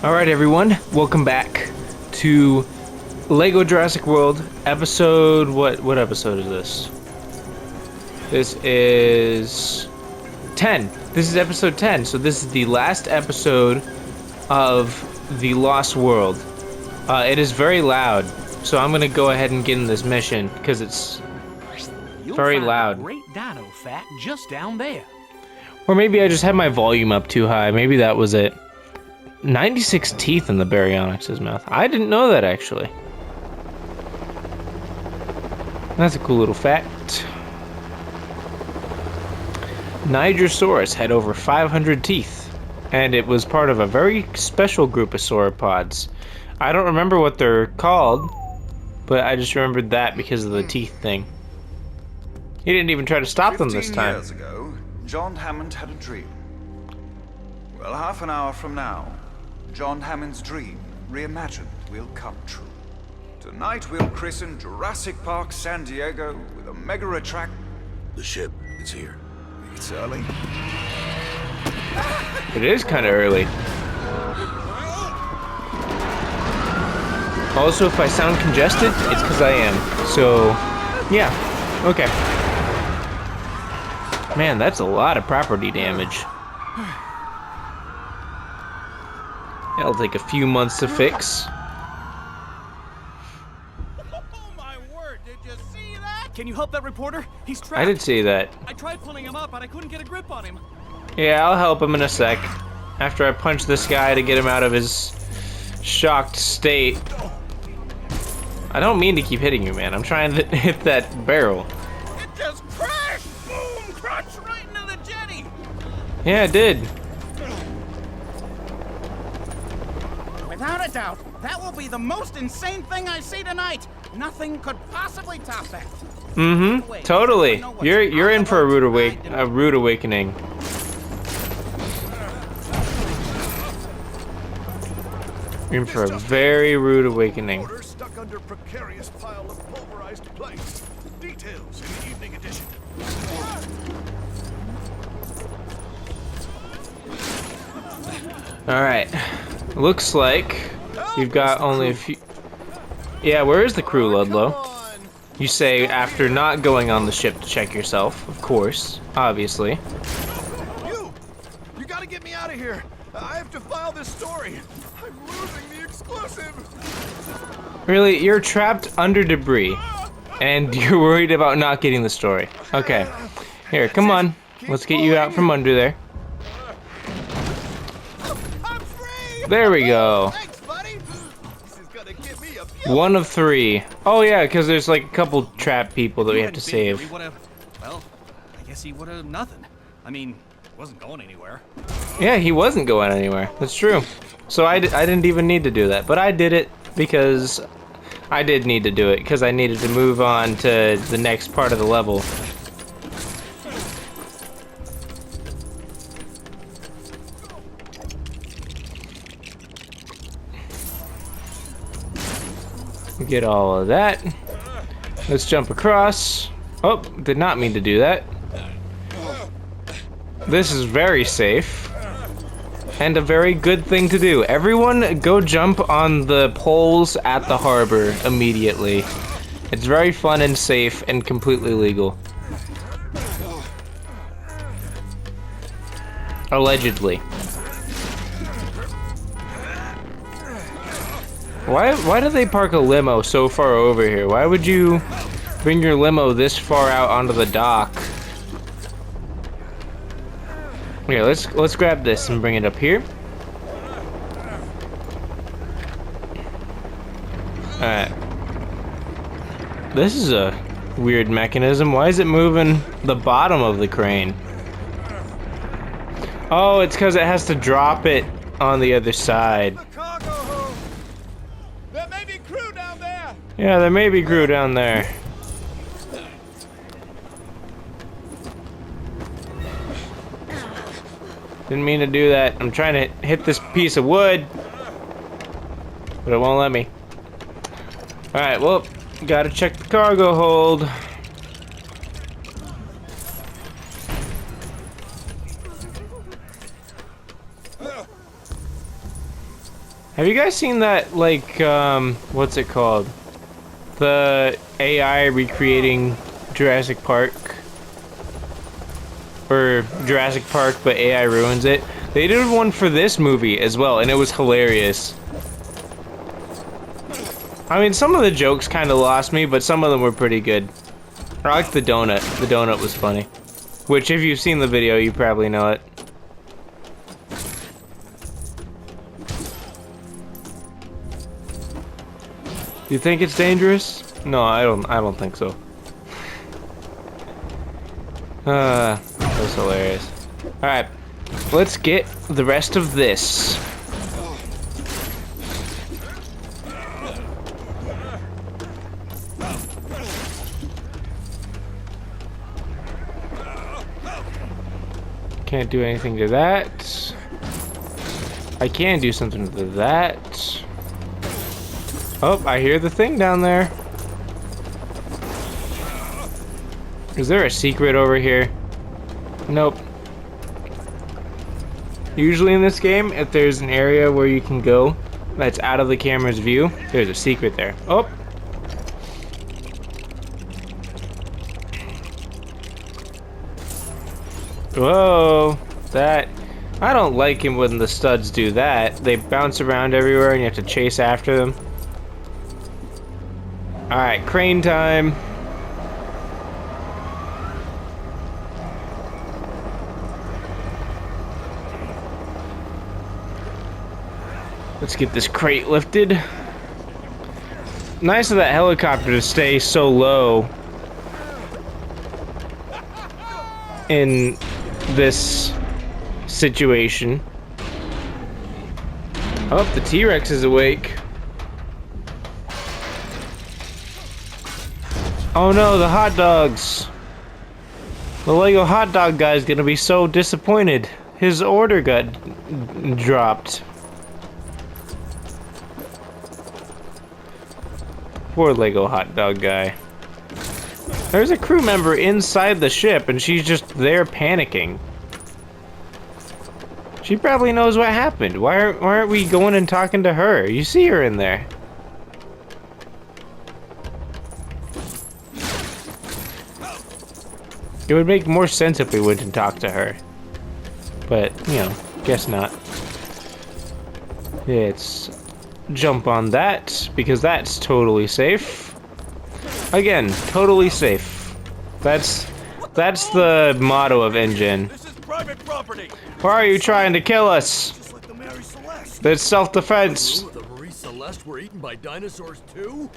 Alright everyone, welcome back to Lego Jurassic World episode, what episode is this? This is 10. This is episode 10, so this is the last episode of the Lost World. It is very loud, so I'm gonna go ahead and get in this mission, because it's very loud. Great dino fat just down there. Or maybe I just had my volume up too high, maybe that was it. 96 teeth in the Baryonyx's mouth. I didn't know that, actually. That's a cool little fact. Nigersaurus had over 500 teeth, and it was part of a very special group of sauropods. I don't remember what they're called, but I just remembered that because of the teeth thing. He didn't even try to stop them this time. 15 years ago, John Hammond had a dream. Well, half an hour from now, John Hammond's dream, reimagined, will come true. Tonight we'll christen Jurassic Park San Diego with a mega attract. The ship is here. It's early. It is kind of early. Also, if I sound congested, it's because I am. So, yeah. Okay. Man, that's a lot of property damage. It'll take a few months to fix. Oh my word, did you see that? Can you help that reporter? He's trapped. I did see that. I tried pulling him up, but I couldn't get a grip on him. Yeah, I'll help him in a sec. After I punch this guy to get him out of his shocked state. I don't mean to keep hitting you, man. I'm trying to hit that barrel. It just crashed! Boom! Crashed right into the jetty! Yeah, it did. Without a doubt, that will be the most insane thing I see tonight. Nothing could possibly top that. Mm-hmm. Totally. You're in for a rude awakening. You're in for a very rude awakening. Stuck under precarious pile of pulverized planks. Details in the evening edition. All right. Looks like we've got only a few. Yeah, where is the crew, Ludlow? You say after not going on the ship to check yourself, of course, obviously. You gotta get me out of here. I have to file this story. I'm losing the exclusive. Really, you're trapped under debris, and you're worried about not getting the story. Okay, here, come on. Let's get you out from under there. There we go. Thanks, buddy. This is gonna give me a One of 3. Oh yeah, because there's like a couple trapped people that we have to save. Well, I guess he would have nothing. I mean, wasn't going anywhere. Yeah, he wasn't going anywhere. That's true. So I didn't even need to do that, but I did it because I did need to do it because I needed to move on to the next part of the level. Get all of that. Let's jump across. Oh, did not mean to do that. This is very safe. And a very good thing to do. Everyone go jump on the poles at the harbor immediately. It's very fun and safe and completely legal. Allegedly. Why do they park a limo so far over here? Why would you bring your limo this far out onto the dock? Okay, let's grab this and bring it up here. Alright. This is a weird mechanism. Why is it moving the bottom of the crane? Oh, it's because it has to drop it on the other side. Yeah, there may be crew down there. Didn't mean to do that. I'm trying to hit this piece of wood, but it won't let me. Alright, well, gotta check the cargo hold. Have you guys seen that, like, what's it called? The AI recreating Jurassic Park? Or Jurassic Park, but AI ruins it? They did one for this movie as well, and it was hilarious. I mean, some of the jokes kind of lost me, but some of them were pretty good. I like the donut. The donut was funny. Which, if you've seen the video, you probably know it. You think it's dangerous? No, I don't think so. That was hilarious. Alright, let's get the rest of this. Can't do anything to that. I can do something to that. Oh, I hear the thing down there. Is there a secret over here? Nope. Usually in this game, if there's an area where you can go that's out of the camera's view, there's a secret there. Oh! Whoa! That... I don't like it when the studs do that. They bounce around everywhere and you have to chase after them. Alright, crane time. Let's get this crate lifted. Nice of that helicopter to stay so low in this situation. Oh, the T-Rex is awake. Oh no, the hot dogs. The Lego hot dog guy's gonna be so disappointed. His order got dropped. Poor Lego hot dog guy. There's a crew member inside the ship and she's just there panicking. She probably knows what happened. Why aren't we going and talking to her? You see her in there. It would make more sense if we went and talked to her. But, you know, guess not. Let's jump on that, because that's totally safe. Again, totally safe. That's the motto of Engine. This is private property. Why are you trying to kill us? Just like the Mary Celeste. It's self-defense. Ooh, the Marie Celeste were eaten by dinosaurs too?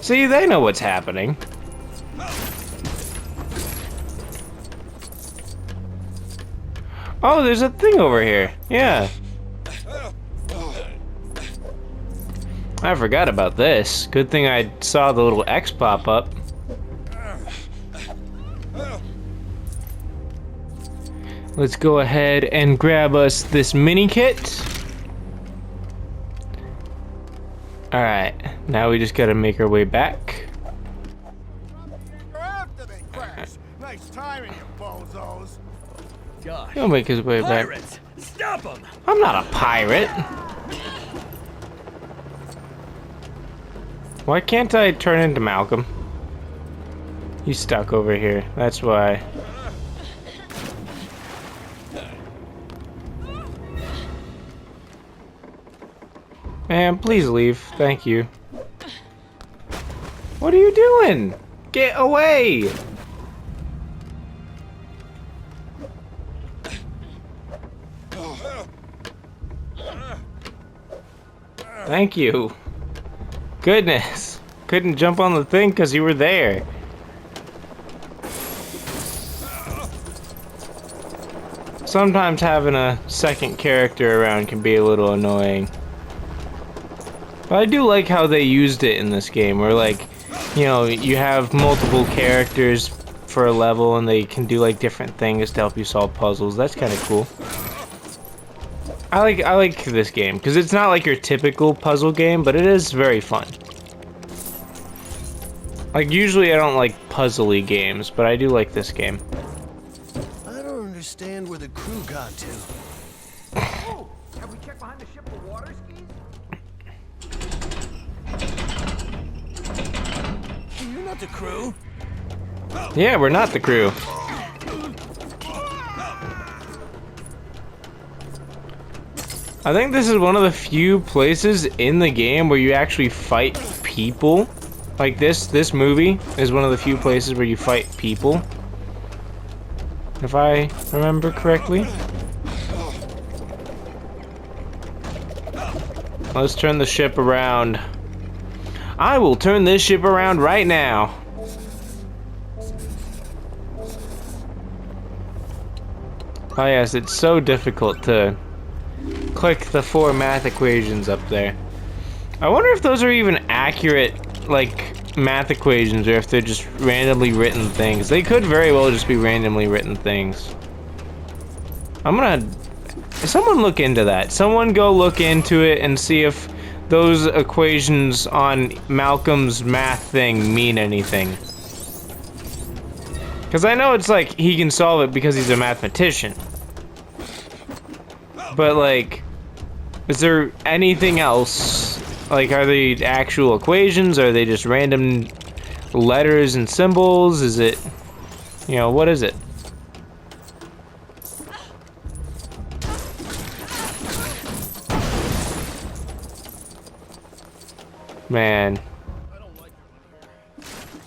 See, they know what's happening. Oh, there's a thing over here. Yeah. I forgot about this. Good thing I saw the little X pop up. Let's go ahead and grab us this mini kit. Alright, now we just gotta make our way back. After they crash. Nice timing, you bozos. Gosh. He'll make his way back. Pirates! Stop them! I'm not a pirate. Why can't I turn into Malcolm? He's stuck over here. That's why. Man, please leave. Thank you. What are you doing? Get away! Thank you. Goodness. Couldn't jump on the thing because you were there. Sometimes having a second character around can be a little annoying. But I do like how they used it in this game, where like, you know, you have multiple characters for a level and they can do like different things to help you solve puzzles. That's kind of cool. I like this game because it's not like your typical puzzle game, but it is very fun. Like usually I don't like puzzly games, but I do like this game. I don't understand where the crew got to. Have we checked behind the ship for water skis? You're not the crew. Yeah, we're not the crew. I think this is one of the few places in the game where you actually fight people. Like this movie is one of the few places where you fight people. If I remember correctly. Let's turn the ship around. I will turn this ship around right now. Oh yes, it's so difficult to click the 4 math equations up there. I wonder if those are even accurate, like, math equations, or if they're just randomly written things. They could very well just be randomly written things. I'm gonna... Someone look into that. Someone go look into it and see if those equations on Malcolm's math thing mean anything. Because I know it's like, he can solve it because he's a mathematician. But, like, is there anything else? Like, are they actual equations? Are they just random letters and symbols? Is it, you know, what is it? Man. I don't like it.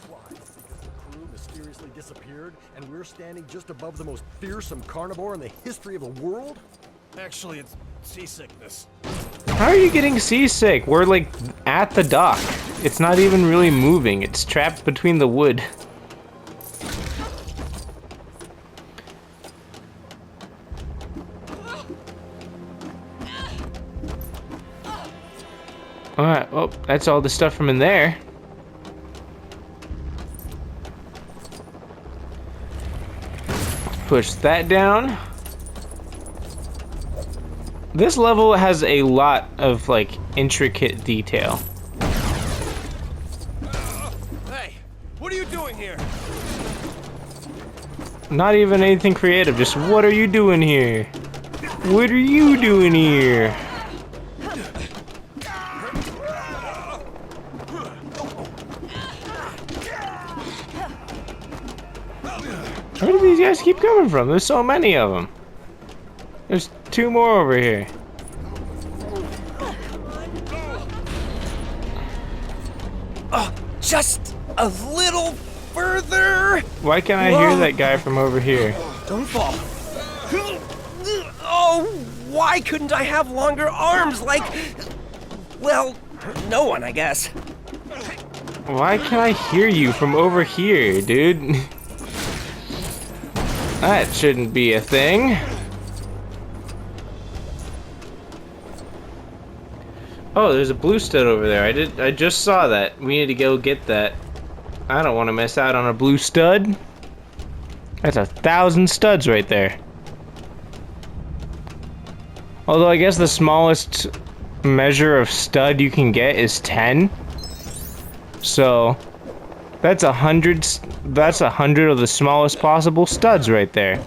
Why? Because the crew mysteriously disappeared and we're standing just above the most fearsome carnivore in the history of the world? Actually, it's seasickness. How are you getting seasick? We're like at the dock. It's not even really moving. It's trapped between the wood. Alright, well, that's all the stuff from in there. Push that down. This level has a lot of, like, intricate detail. Hey, what are you doing here? Not even anything creative, just what are you doing here? What are you doing here? Where do these guys keep coming from? There's so many of them. There's 2 more over here. Just a little further. Why can't I hear that guy from over here? Don't fall. Oh, why couldn't I have longer arms like... Well, no one, I guess. Why can't I hear you from over here, dude? That shouldn't be a thing. Oh, there's a blue stud over there. I just saw that. We need to go get that. I don't want to miss out on a blue stud. That's 1,000 studs right there. Although I guess the smallest measure of stud you can get is 10. So that's 100. That's 100 of the smallest possible studs right there.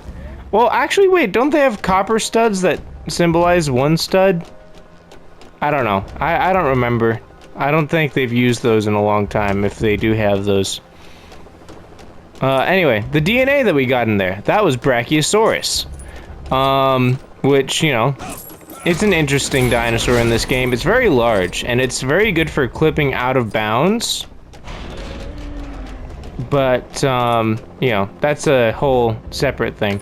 Well, actually, wait. Don't they have copper studs that symbolize 1 stud? I don't know. I don't remember. I don't think they've used those in a long time, if they do have those. Anyway, the DNA that we got in there, that was Brachiosaurus. Which, you know, it's an interesting dinosaur in this game. It's very large, and it's very good for clipping out of bounds. But, you know, that's a whole separate thing.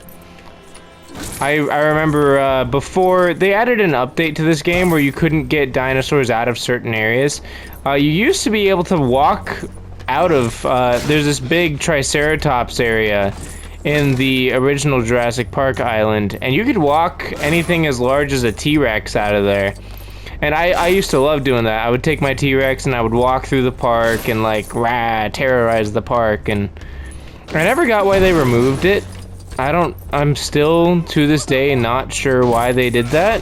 I remember before they added an update to this game where you couldn't get dinosaurs out of certain areas. You used to be able to walk out of there's this big Triceratops area in the original Jurassic Park island, and you could walk anything as large as a T-Rex out of there. And I used to love doing that. I would take my T-Rex and I would walk through the park and like terrorize the park, and I never got why they removed it. I'm still, to this day, not sure why they did that.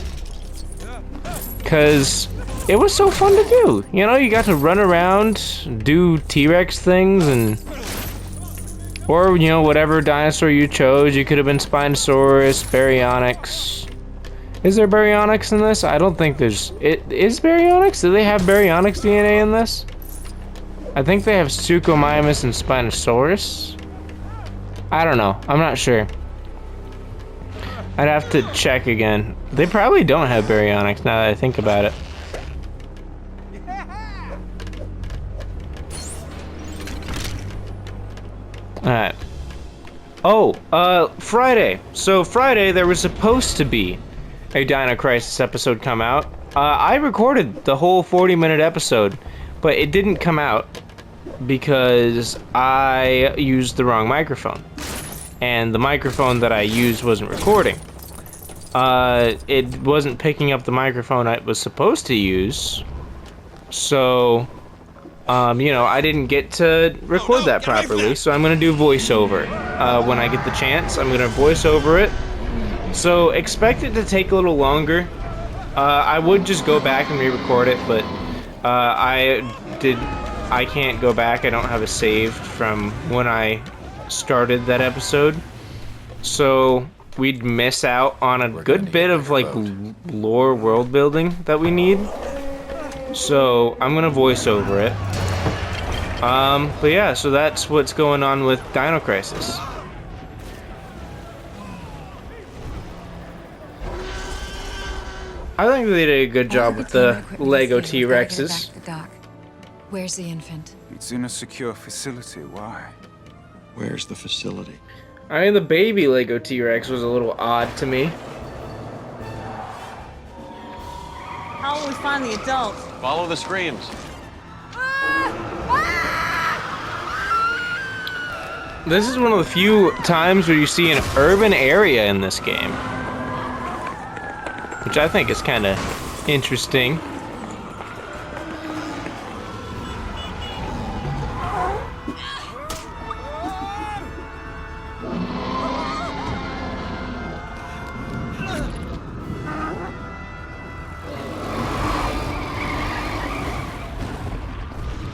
Because it was so fun to do. You know, you got to run around, do T-Rex things, and... Or, you know, whatever dinosaur you chose. You could have been Spinosaurus, Baryonyx. Is there baryonyx in this? I don't think there's... Is baryonyx? Do they have baryonyx DNA in this? I think they have Suchomimus and Spinosaurus. I don't know. I'm not sure. I'd have to check again. They probably don't have baryonyx now that I think about it. Alright. Oh, Friday. So Friday there was supposed to be a Dino Crisis episode come out. I recorded the whole 40-minute episode, but it didn't come out because I used the wrong microphone. And the microphone that I used wasn't recording. It wasn't picking up the microphone I was supposed to use. So, you know, I didn't get to record that properly, so I'm gonna do voiceover. When I get the chance, I'm gonna voice over it. So expect it to take a little longer. I would just go back and re-record it, but I can't go back. I don't have a saved from when I started that episode. So we'd miss out on a good bit of like lore world building that we need. So I'm gonna voice over it. But yeah, so that's what's going on with Dino Crisis. I think they did a good job with the Lego T-Rexes. Where's the infant? It's in a secure facility. Why? Where's the facility? I mean, the baby Lego T-Rex was a little odd to me. How will we find the adult? Follow the screams. This is one of the few times where you see an urban area in this game, which I think is kind of interesting.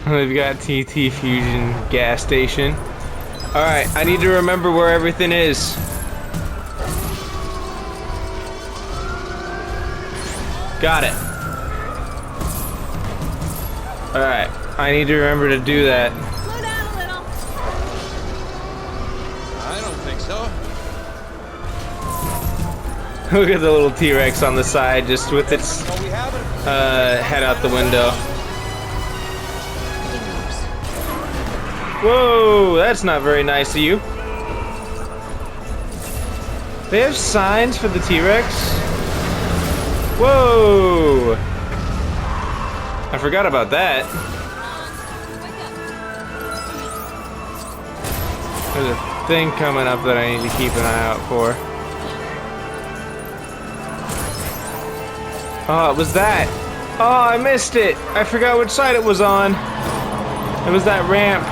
We've got TT Fusion gas station. Alright, I need to remember where everything is. Got it. Alright, I need to remember to do that. Slow down a little. I don't think so. Look at the little T-Rex on the side, just with its head out the window. Whoa, that's not very nice of you. They have signs for the T-Rex? Whoa! I forgot about that. There's a thing coming up that I need to keep an eye out for. Oh, it was that. Oh, I missed it. I forgot which side it was on. It was that ramp.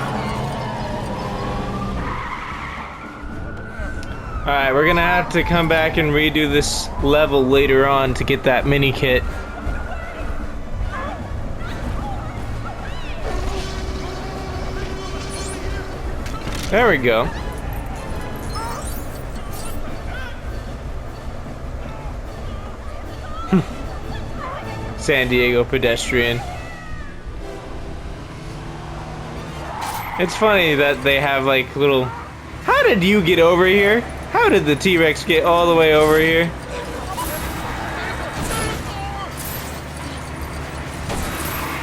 Alright, we're gonna have to come back and redo this level later on to get that mini kit. There we go. San Diego pedestrian. It's funny that they have like little... How did you get over here? How did the T-Rex get all the way over here?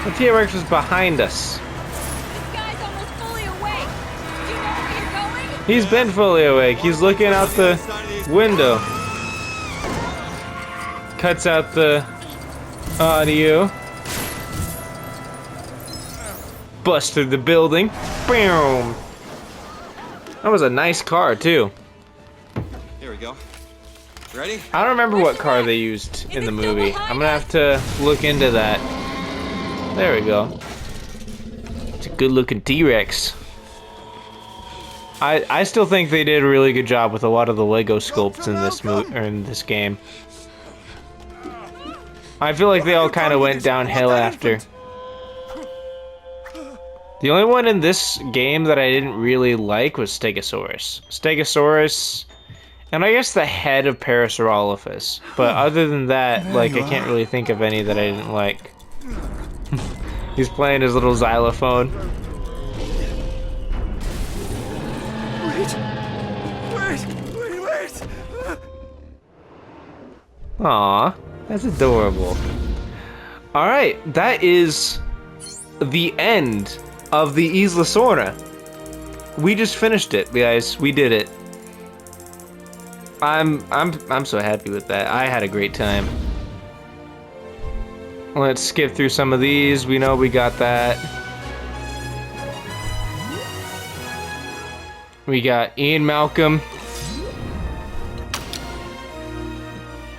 The T-Rex was behind us. This guy's almost fully awake. Do you know where you're going? He's been fully awake. He's looking out the window. Cuts out the audio. Busted the building. Boom. That was a nice car too. Here we go. Ready? I don't remember what car they used in the movie. I'm gonna have to look into that. There we go. It's a good looking T-Rex. I still think they did a really good job with a lot of the Lego sculpts in this game. I feel like they all kind of went downhill after. The only one in this game that I didn't really like was Stegosaurus. Stegosaurus And I guess the head of Parasaurolophus. But other than that, like, I can't really think of any that I didn't like. He's playing his little xylophone. Wait! Aw, that's adorable. Alright, that is the end of the Isla Sorna. We just finished it, guys. We did it. I'm so happy with that. I had a great time. Let's skip through some of these. We know we got that. We got Ian Malcolm.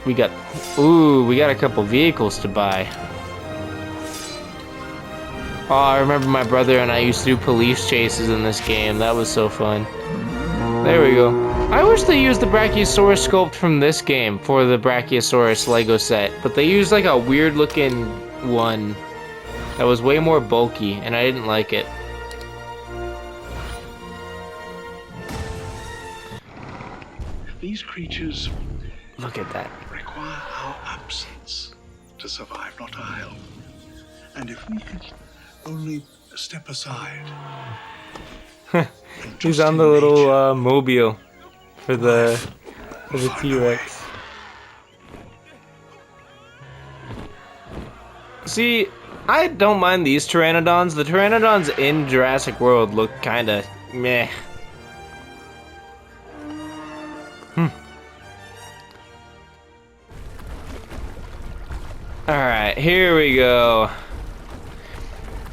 We got a couple vehicles to buy. Oh, I remember my brother and I used to do police chases in this game. That was so fun. There we go. I wish they used the Brachiosaurus sculpt from this game for the Brachiosaurus Lego set, but they used like a weird looking one that was way more bulky, and I didn't like it. These creatures Look at that. require our absence to survive, not our help. And if we could only step aside. He's on the little mobile for the T-Rex. See, I don't mind these Pteranodons. The Pteranodons in Jurassic World look kinda meh. Alright, here we go.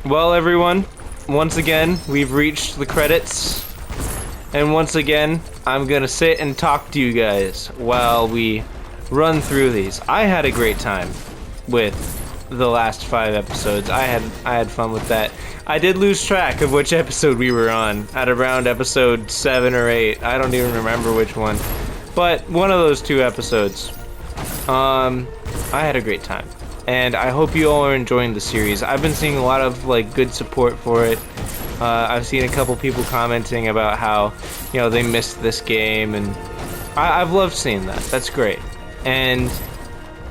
Well, everyone, once again, we've reached the credits. And once again, I'm gonna sit and talk to you guys while we run through these. I had a great time with the last 5 episodes. I had fun with that. I did lose track of which episode we were on at around episode 7 or 8. I don't even remember which one. But one of those 2 episodes. I had a great time. And I hope you all are enjoying the series. I've been seeing a lot of like good support for it. I've seen a couple people commenting about how, you know, they missed this game, and I've loved seeing that. That's great. And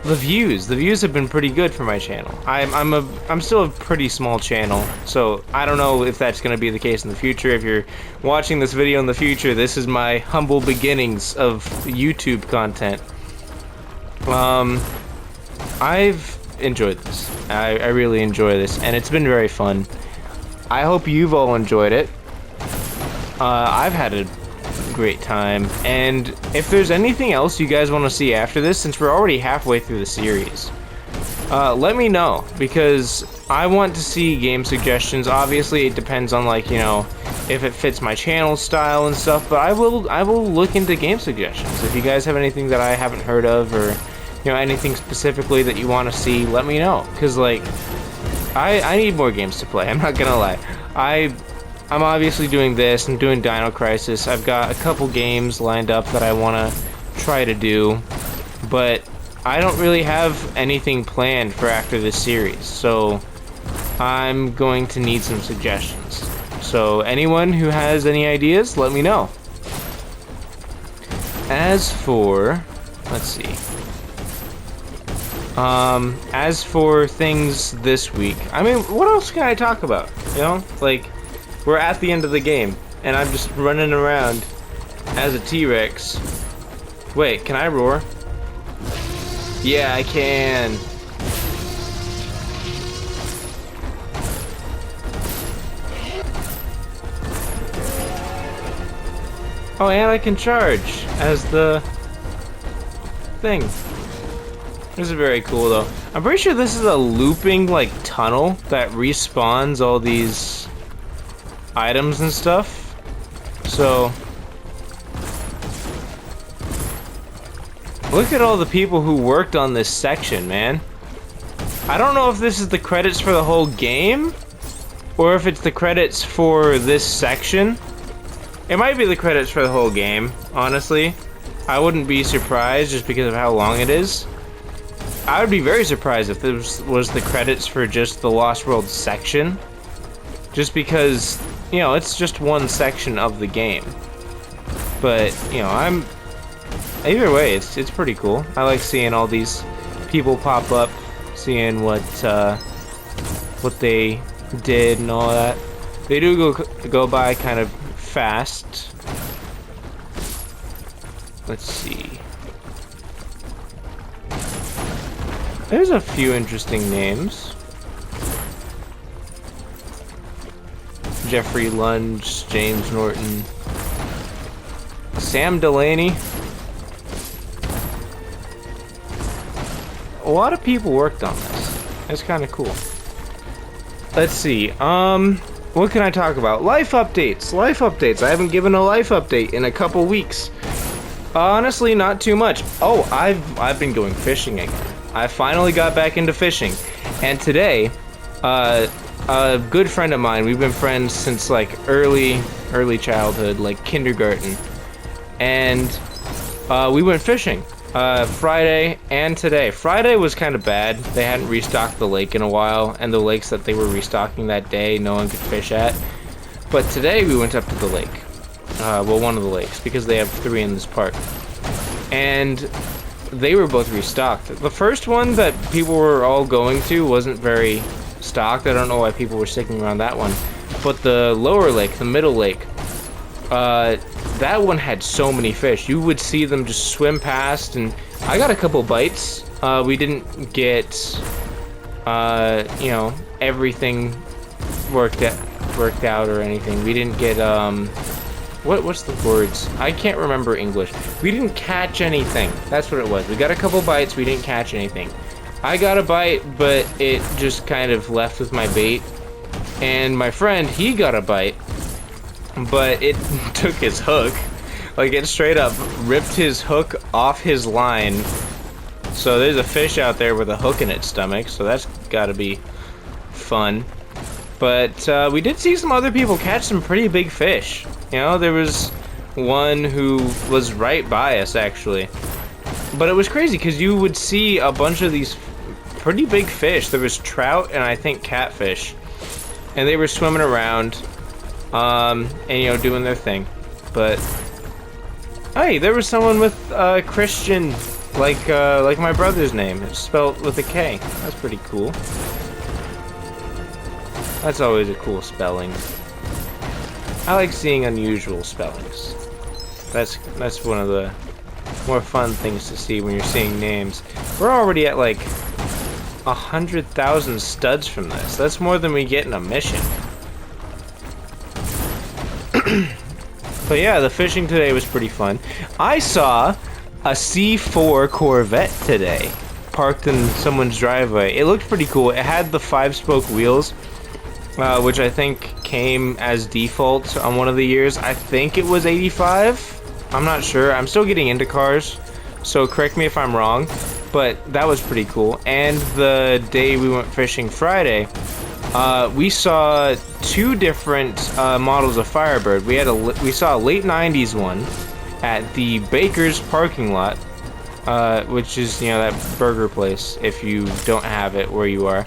the views have been pretty good for my channel. I'm still a pretty small channel, so I don't know if that's gonna be the case in the future. If you're watching this video in the future, this is my humble beginnings of YouTube content. I've enjoyed this. I really enjoy this, and it's been very fun. I hope you've all enjoyed it. I've had a great time, and if there's anything else you guys want to see after this, since we're already halfway through the series, let me know, because I want to see game suggestions. Obviously, it depends on, like, you know, if it fits my channel style and stuff, but I will look into game suggestions. If you guys have anything that I haven't heard of, or you know, anything specifically that you want to see, let me know. Because, like, I need more games to play. I'm not gonna lie. I'm obviously doing this. I'm doing Dino Crisis. I've got a couple games lined up that I want to try to do. But I don't really have anything planned for after this series. So I'm going to need some suggestions. So anyone who has any ideas, let me know. As for... let's see. As for things this week, I mean, what else can I talk about? You know, like, we're at the end of the game, and I'm just running around as a T-Rex. Wait, can I roar? Yeah, I can. Oh, and I can charge as the thing. This is very cool, though. I'm pretty sure this is a looping, like, tunnel that respawns all these items and stuff. So, look at all the people who worked on this section, man. I don't know if this is the credits for the whole game, or if it's the credits for this section. It might be the credits for the whole game, honestly. I wouldn't be surprised just because of how long it is. I would be very surprised if this was the credits for just the Lost World section. Just because, you know, it's just one section of the game. But, you know, either way, it's pretty cool. I like seeing all these people pop up, seeing what they did and all that. They do go by kind of fast. Let's see. There's a few interesting names. Jeffrey Lunge, James Norton, Sam Delaney. A lot of people worked on this. It's kind of cool. Let's see. What can I talk about? Life updates. Life updates. I haven't given a life update in a couple weeks. Honestly, not too much. Oh, I've been going fishing again. I finally got back into fishing, and today, a good friend of mine. We've been friends since like early childhood, like kindergarten, and we went fishing Friday and today. Friday was kind of bad. They hadn't restocked the lake in a while, and the lakes that they were restocking that day, no one could fish at. But today we went up to the lake. Well, one of the lakes, because they have 3 in this park. And they were both restocked. The first one that people were all going to wasn't very stocked. I don't know why people were sticking around that one. But the lower lake, the middle lake, that one had so many fish. You would see them just swim past, and I got a couple bites. We didn't get, you know, everything worked out or anything. We didn't get, what's the words? I can't remember English. We didn't catch anything. That's what it was. We got a couple bites, we didn't catch anything. I got a bite, but it just kind of left with my bait. And my friend, he got a bite, but it took his hook. Like, it straight up ripped his hook off his line. So there's a fish out there with a hook in its stomach, so that's gotta be fun. But we did see some other people catch some pretty big fish. You know, there was one who was right by us, actually. But it was crazy, because you would see a bunch of these pretty big fish. There was trout and I think catfish. And they were swimming around, and, you know, doing their thing. But, hey, there was someone with Christian, like my brother's name. It's spelled with a K. That's pretty cool. That's always a cool spelling. I like seeing unusual spellings. That's one of the more fun things to see when you're seeing names. We're already at like 100,000 studs from this. That's more than we get in a mission. But yeah, the fishing today was pretty fun. I saw a C4 Corvette today, parked in someone's driveway. It looked pretty cool. It had the 5-spoke wheels, which I think came as default on one of the years. I think it was 85. I'm not sure. I'm still getting into cars, so correct me if I'm wrong. But that was pretty cool. And the day we went fishing Friday, we saw 2 different models of Firebird. We saw a late 90s one at the Baker's parking lot, which is, you know, that burger place if you don't have it where you are.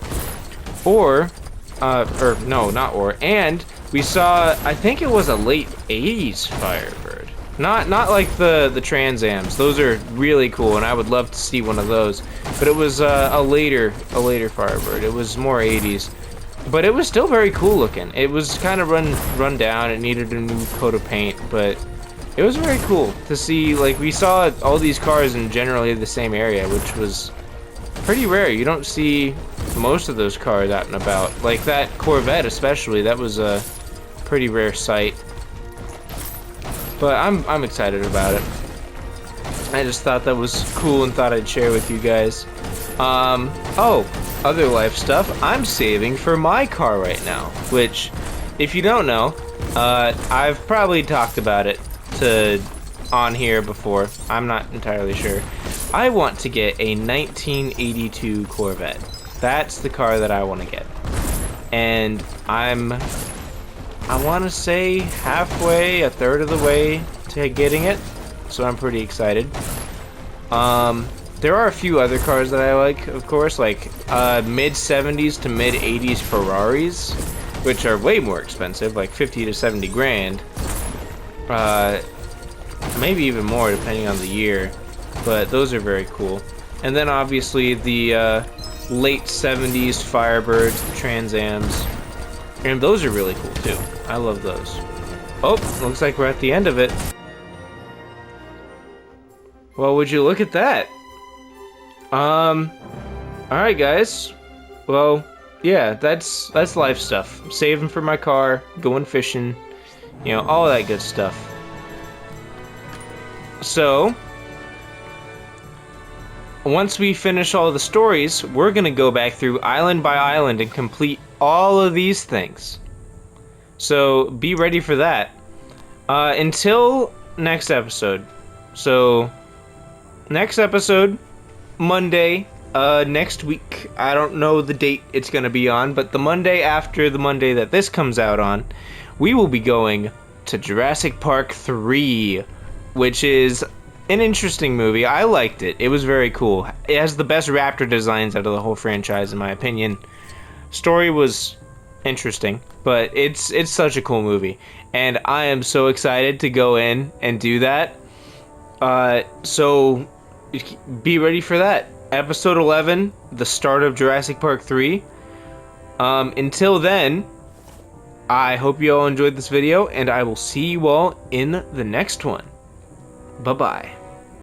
And we saw, I think it was a late 80s Firebird. Not like the Trans Ams. Those are really cool, and I would love to see one of those. But it was a later Firebird. It was more 80s, but it was still very cool looking. It was kind of run down. It needed a new coat of paint, but it was very cool to see. Like, we saw all these cars in generally the same area, which was pretty rare. You don't see most of those cars out and about. Like that Corvette especially, that was a pretty rare sight. But I'm excited about it. I just thought that was cool and thought I'd share with you guys. Oh, other life stuff. I'm saving for my car right now, which, if you don't know, I've probably talked about it on here before. I'm not entirely sure. I want to get a 1982 Corvette. That's the car that I want to get. And I want to say halfway, a third of the way to getting it. So I'm pretty excited. There are a few other cars that I like, of course, like mid-70s to mid-80s Ferraris, which are way more expensive, like 50 to 70 grand. Maybe even more depending on the year. but those are very cool. And then obviously the late 70s Firebirds, Trans Ams, and those are really cool too. I love those. Oh, looks like we're at the end of it. Well, would you look at that? Alright guys. Well, yeah, that's life stuff. I'm saving for my car, going fishing, you know, all that good stuff. So, once we finish all the stories, we're gonna go back through island by island and complete all of these things. So, be ready for that. Until next episode. So, next episode, Monday, next week. I don't know the date it's gonna be on, but the Monday after the Monday that this comes out on, we will be going to Jurassic Park 3, which is an interesting movie. I liked it. It was very cool. It has the best raptor designs out of the whole franchise, in my opinion. Story was interesting, but it's such a cool movie, and I am so excited to go in and do that. So be ready for that. Episode 11, the start of Jurassic Park 3. Until then, I hope you all enjoyed this video, and I will see you all in the next one. Bye-bye.